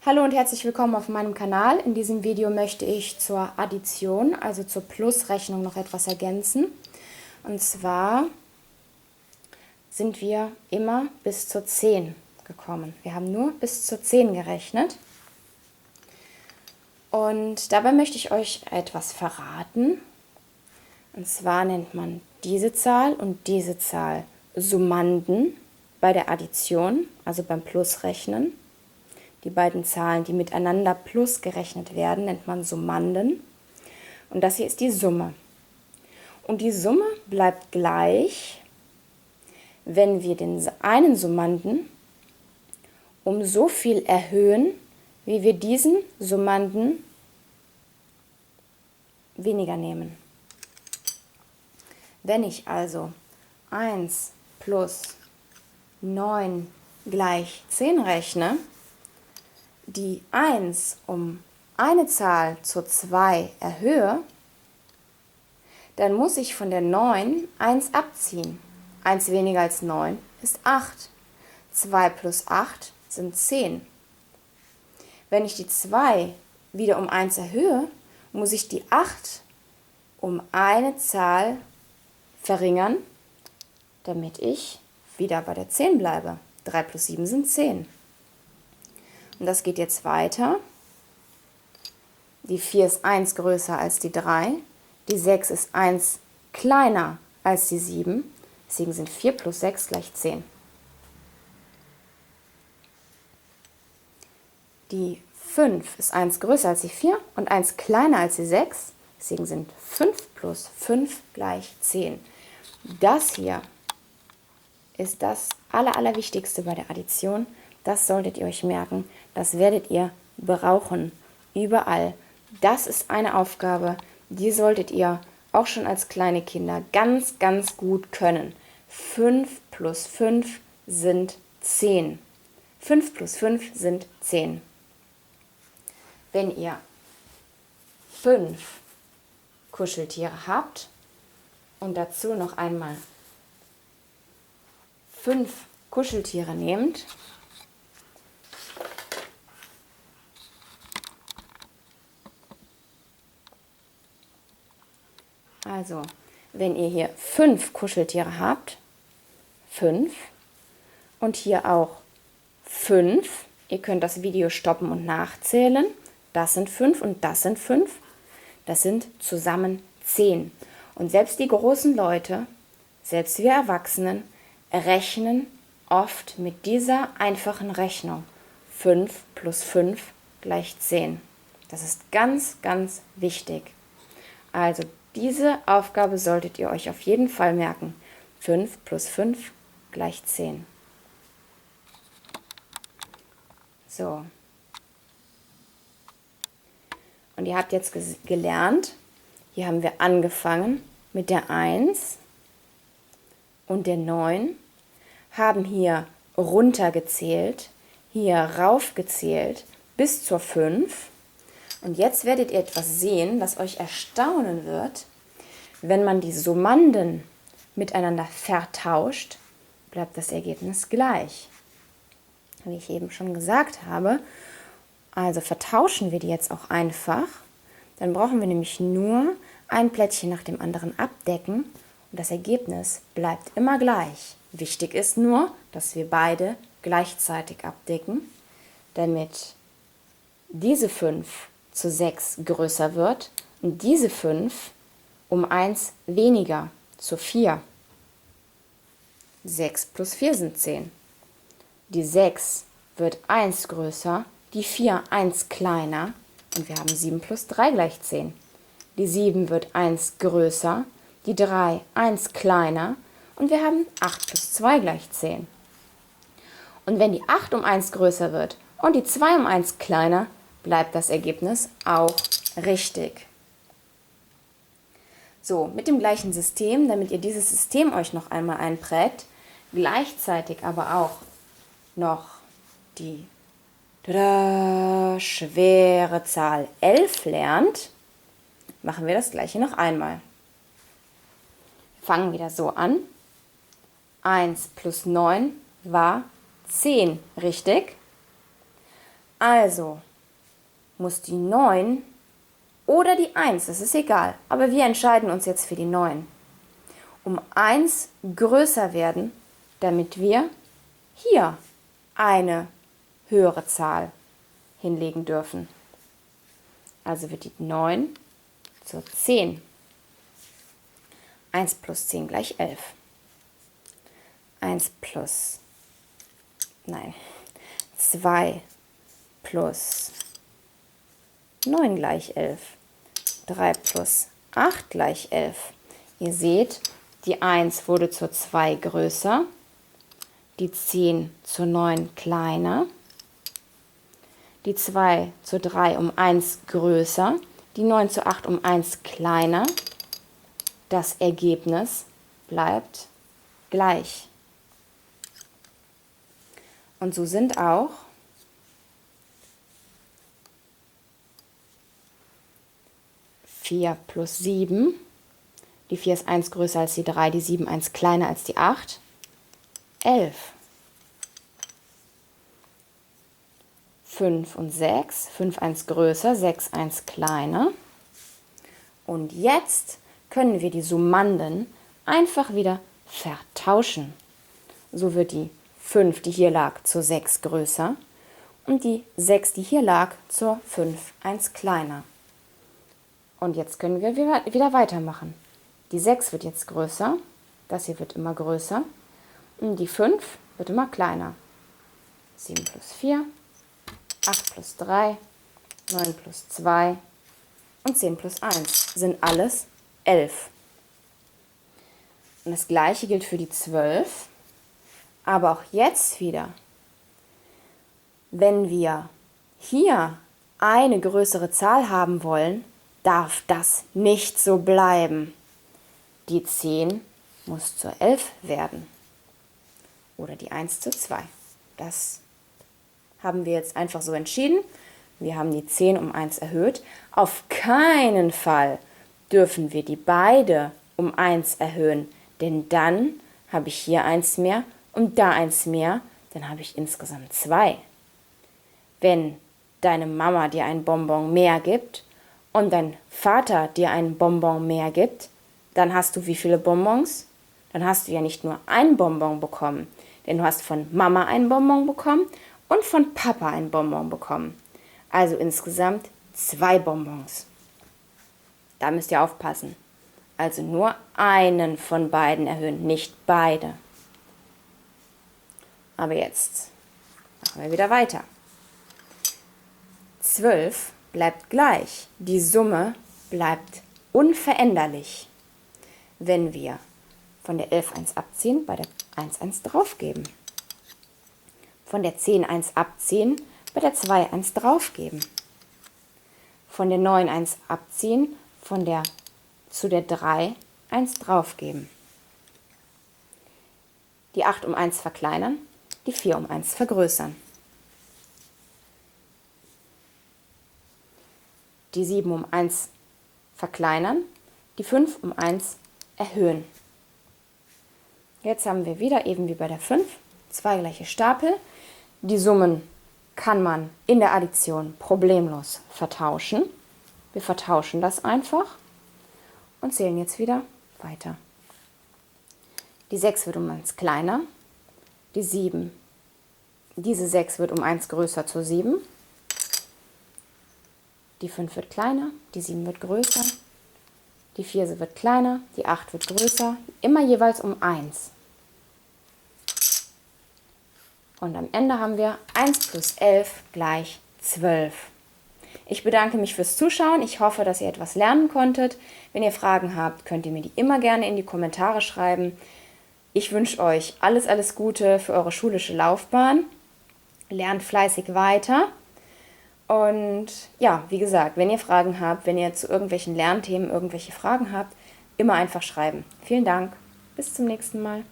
Hallo und herzlich willkommen auf meinem Kanal. In diesem Video möchte ich zur Addition, also zur Plusrechnung, noch etwas ergänzen. Und zwar sind wir immer bis zur 10 gekommen. Wir haben nur bis zur 10 gerechnet. Und dabei möchte ich euch etwas verraten. Und zwar nennt man diese Zahl und diese Zahl Summanden bei der Addition, also beim Plusrechnen. Die beiden Zahlen, die miteinander plus gerechnet werden, nennt man Summanden. Und das hier ist die Summe. Und die Summe bleibt gleich, wenn wir den einen Summanden um so viel erhöhen, wie wir diesen Summanden weniger nehmen. Wenn ich also 1 plus 9 gleich 10 rechne, die 1 um eine Zahl zur 2 erhöhe, dann muss ich von der 9 1 abziehen. 1 weniger als 9 ist 8. 2 plus 8 sind 10. Wenn ich die 2 wieder um 1 erhöhe, muss ich die 8 um eine Zahl verringern, damit ich wieder bei der 10 bleibe. 3 plus 7 sind 10. Und das geht jetzt weiter. Die 4 ist 1 größer als die 3. Die 6 ist 1 kleiner als die 7. Deswegen sind 4 plus 6 gleich 10. Die 5 ist 1 größer als die 4 und 1 kleiner als die 6. Deswegen sind 5 plus 5 gleich 10. Das hier ist das Allerwichtigste bei der Addition. Das solltet ihr euch merken, das werdet ihr brauchen, überall. Das ist eine Aufgabe, die solltet ihr auch schon als kleine Kinder ganz gut können. 5 plus 5 sind 10. 5 plus 5 sind 10. Wenn ihr 5 Kuscheltiere habt und dazu noch einmal 5 Kuscheltiere nehmt, also, wenn ihr hier 5 Kuscheltiere habt, 5 und hier auch 5, ihr könnt das Video stoppen und nachzählen, das sind 5 und das sind 5, das sind zusammen 10. Und selbst die großen Leute, selbst wir Erwachsenen, rechnen oft mit dieser einfachen Rechnung. 5 plus 5 gleich 10. Das ist ganz wichtig. Also diese Aufgabe solltet ihr euch auf jeden Fall merken. 5 plus 5 gleich 10. So. Und ihr habt jetzt gelernt, hier haben wir angefangen mit der 1 und der 9, haben hier runtergezählt, hier raufgezählt bis zur 5. Und jetzt werdet ihr etwas sehen, das euch erstaunen wird. Wenn man die Summanden miteinander vertauscht, bleibt das Ergebnis gleich. Wie ich eben schon gesagt habe, also vertauschen wir die jetzt auch einfach. Dann brauchen wir nämlich nur ein Plättchen nach dem anderen abdecken und das Ergebnis bleibt immer gleich. Wichtig ist nur, dass wir beide gleichzeitig abdecken, damit diese 5 zu 6 größer wird und diese 5 um 1 weniger zu 4. 6 plus 4 sind 10. Die 6 wird 1 größer, die 4 1 kleiner und wir haben 7 plus 3 gleich 10. Die 7 wird 1 größer, die 3 1 kleiner und wir haben 8 plus 2 gleich 10. Und wenn die 8 um 1 größer wird und die 2 um 1 kleiner, bleibt das Ergebnis auch richtig. So, mit dem gleichen System, damit ihr dieses System euch noch einmal einprägt, gleichzeitig aber auch noch die schwere Zahl 11 lernt, machen wir das gleiche noch einmal. Wir fangen wieder so an. 1 plus 9 war 10, richtig? Also muss die 9 oder die 1, das ist egal, aber wir entscheiden uns jetzt für die 9, um 1 größer werden, damit wir hier eine höhere Zahl hinlegen dürfen. Also wird die 9 zur 10. 1 plus 10 gleich 11. 2 plus 9 gleich 11. 3 plus 8 gleich 11. Ihr seht, die 1 wurde zur 2 größer, die 10 zur 9 kleiner, die 2 zur 3 um 1 größer, die 9 zur 8 um 1 kleiner. Das Ergebnis bleibt gleich. Und so sind auch (4 plus 7), die 4 ist 1 größer als die 3, die 7 1 kleiner als die 8, 11. 5 und 6, 5 1 größer, 6 1 kleiner. Und jetzt können wir die Summanden einfach wieder vertauschen. So wird die 5, die hier lag, zur 6 größer und die 6, die hier lag, zur 5 1 kleiner. Und jetzt können wir wieder weitermachen. Die 6 wird jetzt größer, das hier wird immer größer und die 5 wird immer kleiner. 7 plus 4, 8 plus 3, 9 plus 2 und 10 plus 1 sind alles 11. Und das gleiche gilt für die 12, aber auch jetzt wieder, wenn wir hier eine größere Zahl haben wollen, darf das nicht so bleiben. Die 10 muss zur 11 werden oder die 1 zur 2. Das haben wir jetzt einfach so entschieden. Wir haben die 10 um 1 erhöht. Auf keinen Fall dürfen wir die beide um 1 erhöhen, denn dann habe ich hier 1 mehr und da 1 mehr, dann habe ich insgesamt 2. Wenn deine Mama dir ein Bonbon mehr gibt und dein Vater dir ein Bonbon mehr gibt, dann hast du wie viele Bonbons? Dann hast du ja nicht nur ein Bonbon bekommen, denn du hast von Mama ein Bonbon bekommen und von Papa ein Bonbon bekommen. Also insgesamt 2 Bonbons. Da müsst ihr aufpassen. Also nur einen von beiden erhöhen, nicht beide. Aber jetzt machen wir wieder weiter. 12 bleibt gleich. Die Summe bleibt unveränderlich, wenn wir von der 11 1 abziehen, bei der 1 1 draufgeben. Von der 10 1 abziehen, bei der 2 1 draufgeben. Von der 9 1 abziehen, zu der 3 1 draufgeben. Die 8 um 1 verkleinern, die 4 um 1 vergrößern. Die 7 um 1 verkleinern, die 5 um 1 erhöhen. Jetzt haben wir wieder, eben wie bei der 5, 2 gleiche Stapel. Die Summen kann man in der Addition problemlos vertauschen. Wir vertauschen das einfach und zählen jetzt wieder weiter. Die 6 wird um 1 kleiner, die 7, diese 6 wird um 1 größer zur 7, die 5 wird kleiner, die 7 wird größer, die 4 wird kleiner, die 8 wird größer, immer jeweils um 1. Und am Ende haben wir 1 plus 11 gleich 12. Ich bedanke mich fürs Zuschauen. Ich hoffe, dass ihr etwas lernen konntet. Wenn ihr Fragen habt, könnt ihr mir die immer gerne in die Kommentare schreiben. Ich wünsche euch alles, alles Gute für eure schulische Laufbahn. Lernt fleißig weiter. Und ja, wie gesagt, wenn ihr Fragen habt, wenn ihr zu irgendwelchen Lernthemen irgendwelche Fragen habt, immer einfach schreiben. Vielen Dank. Bis zum nächsten Mal.